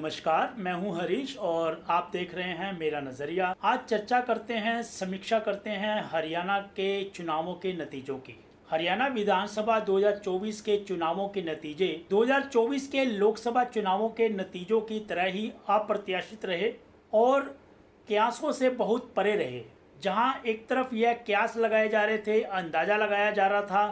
नमस्कार, मैं हूं हरीश और आप देख रहे हैं मेरा नज़रिया। आज चर्चा करते हैं, समीक्षा करते हैं हरियाणा के चुनावों के नतीजों की। हरियाणा विधानसभा 2024 के चुनावों के नतीजे 2024 के लोकसभा चुनावों के नतीजों की तरह ही अप्रत्याशित रहे और कयासों से बहुत परे रहे। जहां एक तरफ यह कयास लगाए जा रहे थे, अंदाज़ा लगाया जा रहा था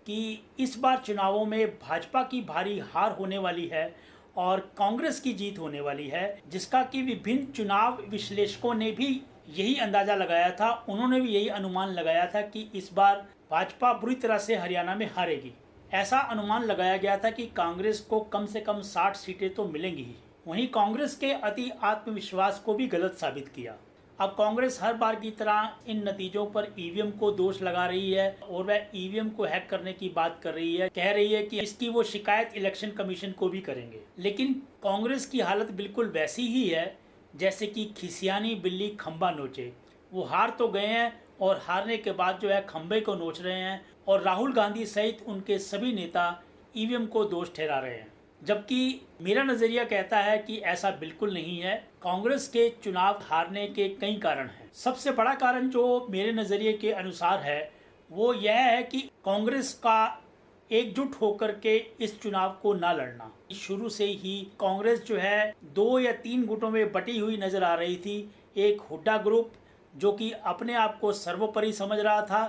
कि इस बार चुनावों में भाजपा की भारी हार होने वाली है और कांग्रेस की जीत होने वाली है, जिसका कि विभिन्न चुनाव विश्लेषकों ने भी यही अंदाज़ा लगाया था। उन्होंने भी यही अनुमान लगाया था कि इस बार भाजपा बुरी तरह से हरियाणा में हारेगी। ऐसा अनुमान लगाया गया था कि कांग्रेस को कम से कम 60 सीटें तो मिलेंगी ही। वहीं कांग्रेस के अति आत्मविश्वास को भी गलत साबित किया। अब कांग्रेस हर बार की तरह इन नतीजों पर ईवीएम को दोष लगा रही है और वह ईवीएम को हैक करने की बात कर रही है। कह रही है कि इसकी वो शिकायत इलेक्शन कमीशन को भी करेंगे। लेकिन कांग्रेस की हालत बिल्कुल वैसी ही है जैसे कि खिसियानी बिल्ली खंबा नोचे। वो हार तो गए हैं और हारने के बाद जो है खंबे को नोच रहे हैं और राहुल गांधी सहित उनके सभी नेता ईवीएम को दोष ठहरा रहे हैं। जबकि मेरा नज़रिया कहता है कि ऐसा बिल्कुल नहीं है। कांग्रेस के चुनाव हारने के कई कारण हैं। सबसे बड़ा कारण जो मेरे नज़रिए के अनुसार है वो यह है कि कांग्रेस का एकजुट होकर के इस चुनाव को ना लड़ना। शुरू से ही कांग्रेस जो है 2 या 3 गुटों में बटी हुई नजर आ रही थी। एक हुड्डा ग्रुप जो कि अपने आप को सर्वोपरि समझ रहा था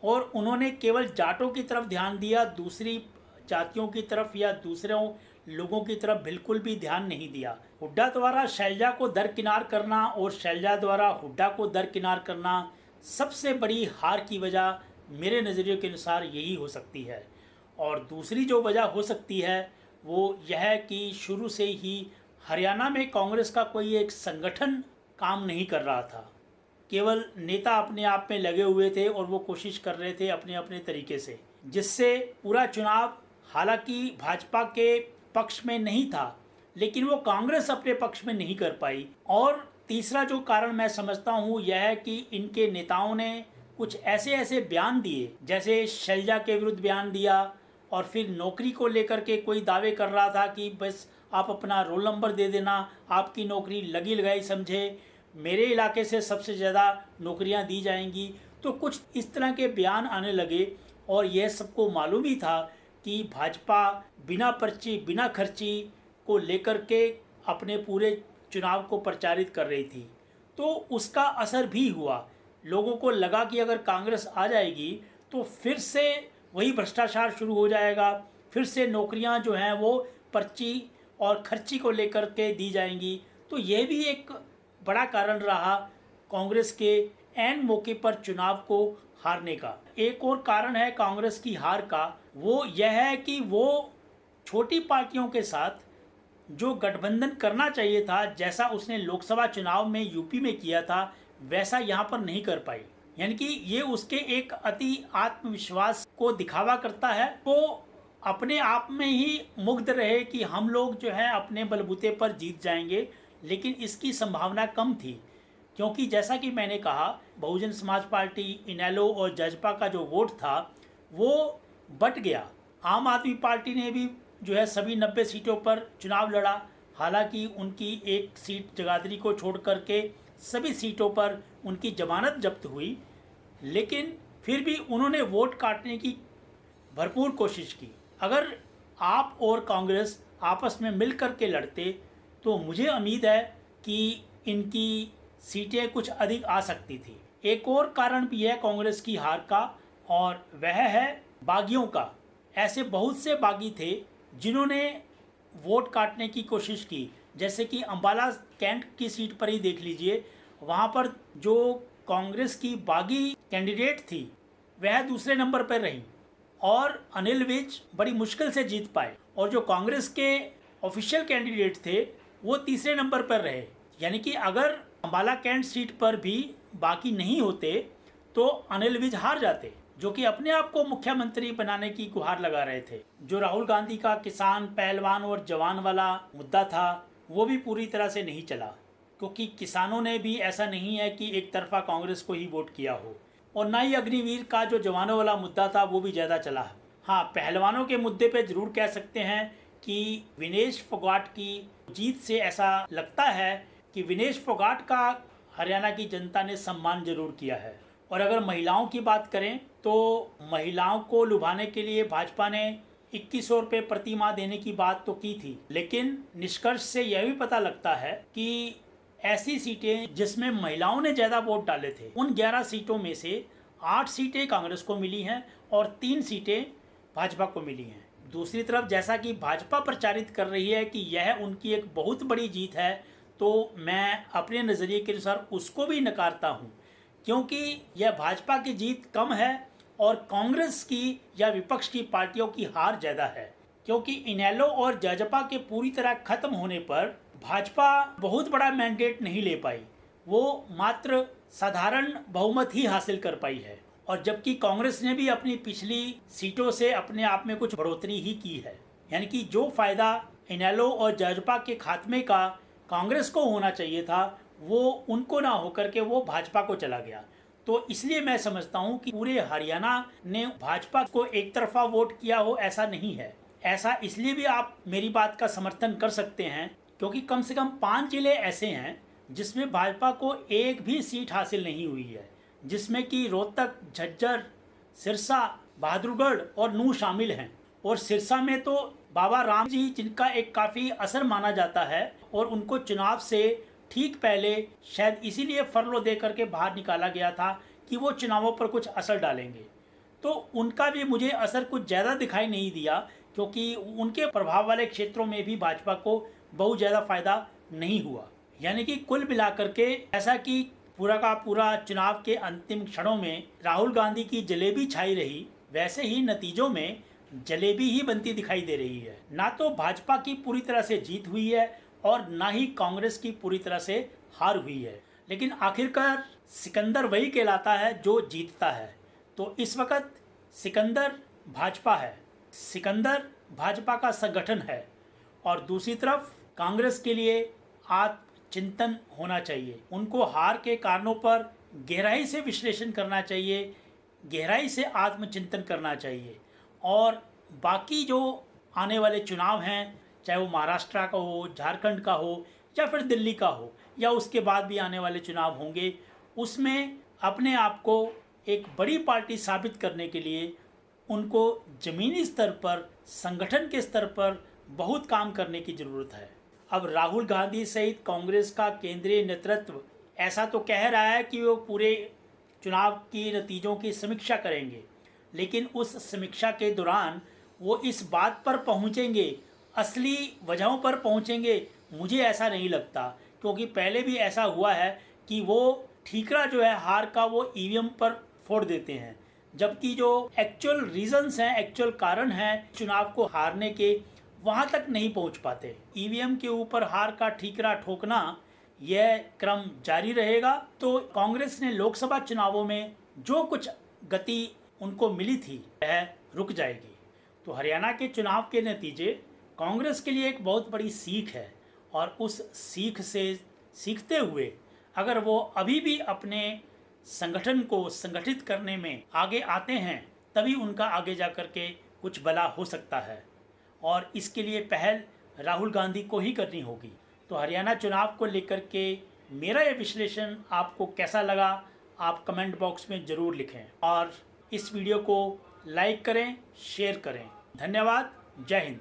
और उन्होंने केवल जाटों की तरफ ध्यान दिया, दूसरी जातियों की तरफ या दूसरों लोगों की तरफ बिल्कुल भी ध्यान नहीं दिया। हुड्डा द्वारा शैलजा को दरकिनार करना और शैलजा द्वारा हुड्डा को दरकिनार करना सबसे बड़ी हार की वजह मेरे नज़रिए के अनुसार यही हो सकती है। और दूसरी जो वजह हो सकती है वो यह है कि शुरू से ही हरियाणा में कांग्रेस का कोई एक संगठन काम नहीं कर रहा था। केवल नेता अपने आप में लगे हुए थे और वो कोशिश कर रहे थे अपने अपने तरीके से, जिससे पूरा चुनाव हालांकि भाजपा के पक्ष में नहीं था लेकिन वो कांग्रेस अपने पक्ष में नहीं कर पाई। और तीसरा जो कारण मैं समझता हूँ यह है कि इनके नेताओं ने कुछ ऐसे ऐसे बयान दिए, जैसे शैलजा के विरुद्ध बयान दिया और फिर नौकरी को लेकर के कोई दावे कर रहा था कि बस आप अपना रोल नंबर दे देना, आपकी नौकरी लगी लगाई समझे, मेरे इलाके से सबसे ज़्यादा नौकरियां दी जाएंगी। तो कुछ इस तरह के बयान आने लगे और यह सबको मालूम ही था कि भाजपा बिना पर्ची बिना खर्ची को लेकर के अपने पूरे चुनाव को प्रचारित कर रही थी। तो उसका असर भी हुआ। लोगों को लगा कि अगर कांग्रेस आ जाएगी तो फिर से वही भ्रष्टाचार शुरू हो जाएगा, फिर से नौकरियां जो हैं वो पर्ची और खर्ची को लेकर के दी जाएंगी। तो ये भी एक बड़ा कारण रहा कांग्रेस के ऐन मौके पर चुनाव को हारने का। एक और कारण है कांग्रेस की हार का, वो यह है कि वो छोटी पार्टियों के साथ जो गठबंधन करना चाहिए था, जैसा उसने लोकसभा चुनाव में यूपी में किया था, वैसा यहाँ पर नहीं कर पाई। यानी कि ये उसके एक अति आत्मविश्वास को दिखावा करता है। तो अपने आप में ही मुग्ध रहे कि हम लोग जो है अपने बलबूते पर जीत जाएंगे, लेकिन इसकी संभावना कम थी क्योंकि जैसा कि मैंने कहा बहुजन समाज पार्टी, इनेलो और जजपा का जो वोट था वो बट गया। आम आदमी पार्टी ने भी जो है सभी 90 सीटों पर चुनाव लड़ा। हालांकि उनकी एक सीट जगाधरी को छोड़ करके सभी सीटों पर उनकी जमानत जब्त हुई, लेकिन फिर भी उन्होंने वोट काटने की भरपूर कोशिश की। अगर आप और कांग्रेस आपस में मिल कर के लड़ते तो मुझे उम्मीद है कि इनकी सीटें कुछ अधिक आ सकती थी। एक और कारण भी है कांग्रेस की हार का और वह है बागियों का। ऐसे बहुत से बागी थे जिन्होंने वोट काटने की कोशिश की। जैसे कि अंबाला कैंट की सीट पर ही देख लीजिए, वहाँ पर जो कांग्रेस की बागी कैंडिडेट थी वह दूसरे नंबर पर रही और अनिल विज बड़ी मुश्किल से जीत पाए, और जो कांग्रेस के ऑफिशियल कैंडिडेट थे वो तीसरे नंबर पर रहे। यानी कि अगर अंबाला कैंट सीट पर भी बाकी नहीं होते तो अनिल विज हार जाते, जो कि अपने आप को मुख्यमंत्री बनाने की गुहार लगा रहे थे। जो राहुल गांधी का किसान, पहलवान और जवान वाला मुद्दा था वो भी पूरी तरह से नहीं चला, क्योंकि किसानों ने भी ऐसा नहीं है कि एक तरफा कांग्रेस को ही वोट किया हो, और ना ही अग्निवीर का जो जवानों वाला मुद्दा था वो भी ज़्यादा चला। हाँ, पहलवानों के मुद्दे पे ज़रूर कह सकते हैं कि विनेश फोगाट की जीत से ऐसा लगता है कि विनेश फोगाट का हरियाणा की जनता ने सम्मान जरूर किया है। और अगर महिलाओं की बात करें तो महिलाओं को लुभाने के लिए भाजपा ने 2100 रुपये प्रति माह देने की बात तो की थी, लेकिन निष्कर्ष से यह भी पता लगता है कि ऐसी सीटें जिसमें महिलाओं ने ज़्यादा वोट डाले थे, उन 11 सीटों में से 8 सीटें कांग्रेस को मिली हैं और 3 सीटें भाजपा को मिली हैं। दूसरी तरफ जैसा कि भाजपा प्रचारित कर रही है कि यह उनकी एक बहुत बड़ी जीत है, तो मैं अपने नज़रिए के अनुसार उसको भी नकारता हूँ, क्योंकि यह भाजपा की जीत कम है और कांग्रेस की या विपक्ष की पार्टियों की हार ज़्यादा है। क्योंकि इनेलो और जजपा के पूरी तरह खत्म होने पर भाजपा बहुत बड़ा मैंडेट नहीं ले पाई, वो मात्र साधारण बहुमत ही हासिल कर पाई है। और जबकि कांग्रेस ने भी अपनी पिछली सीटों से अपने आप में कुछ बढ़ोतरी ही की है, यानी कि जो फायदा इनेलो और जजपा के खात्मे का कांग्रेस को होना चाहिए था वो उनको ना होकर के वो भाजपा को चला गया। तो इसलिए मैं समझता हूँ कि पूरे हरियाणा ने भाजपा को एक तरफा वोट किया हो, ऐसा नहीं है। ऐसा इसलिए भी आप मेरी बात का समर्थन कर सकते हैं क्योंकि कम से कम 5 जिले ऐसे हैं जिसमें भाजपा को एक भी सीट हासिल नहीं हुई है, जिसमें कि रोहतक, झज्जर, सिरसा, बहादुरगढ़ और नूंह शामिल हैं। और सिरसा में तो बाबा राम जी, जिनका एक काफ़ी असर माना जाता है, और उनको चुनाव से ठीक पहले शायद इसीलिए फरलो दे करके बाहर निकाला गया था कि वो चुनावों पर कुछ असर डालेंगे। तो उनका भी मुझे असर कुछ ज़्यादा दिखाई नहीं दिया, क्योंकि उनके प्रभाव वाले क्षेत्रों में भी भाजपा को बहुत ज़्यादा फायदा नहीं हुआ। यानी कि कुल मिलाकर के ऐसा कि पूरा का पूरा चुनाव के अंतिम क्षणों में राहुल गांधी की जलेबी छाई रही, वैसे ही नतीजों में जलेबी ही बनती दिखाई दे रही है। ना तो भाजपा की पूरी तरह से जीत हुई है और ना ही कांग्रेस की पूरी तरह से हार हुई है, लेकिन आखिरकार सिकंदर वही कहलाता है जो जीतता है। तो इस वक्त सिकंदर भाजपा है, सिकंदर भाजपा का संगठन है, और दूसरी तरफ कांग्रेस के लिए आत्मचिंतन होना चाहिए। उनको हार के कारणों पर गहराई से विश्लेषण करना चाहिए, गहराई से आत्मचिंतन करना चाहिए। और बाकी जो आने वाले चुनाव हैं, चाहे वो महाराष्ट्र का हो, झारखंड का हो, या फिर दिल्ली का हो, या उसके बाद भी आने वाले चुनाव होंगे, उसमें अपने आप को एक बड़ी पार्टी साबित करने के लिए उनको ज़मीनी स्तर पर, संगठन के स्तर पर बहुत काम करने की ज़रूरत है। अब राहुल गांधी सहित कांग्रेस का केंद्रीय नेतृत्व ऐसा तो कह रहा है कि वो पूरे चुनाव की नतीजों की समीक्षा करेंगे, लेकिन उस समीक्षा के दौरान वो इस बात पर पहुंचेंगे, असली वजहों पर पहुंचेंगे, मुझे ऐसा नहीं लगता। क्योंकि पहले भी ऐसा हुआ है कि वो ठीकरा जो है हार का वो ईवीएम पर फोड़ देते हैं, जबकि जो एक्चुअल रीजंस हैं, एक्चुअल कारण हैं चुनाव को हारने के, वहाँ तक नहीं पहुँच पाते। ईवीएम के ऊपर हार का ठीकरा ठोकना यह क्रम जारी रहेगा। तो कांग्रेस ने लोकसभा चुनावों में जो कुछ गति उनको मिली थी वह रुक जाएगी। तो हरियाणा के चुनाव के नतीजे कांग्रेस के लिए एक बहुत बड़ी सीख है, और उस सीख से सीखते हुए अगर वो अभी भी अपने संगठन को संगठित करने में आगे आते हैं, तभी उनका आगे जा कर के कुछ भला हो सकता है। और इसके लिए पहल राहुल गांधी को ही करनी होगी। तो हरियाणा चुनाव को लेकर के मेरा ये विश्लेषण आपको कैसा लगा, आप कमेंट बॉक्स में ज़रूर लिखें, और इस वीडियो को लाइक करें, शेयर करें। धन्यवाद। जय हिंद।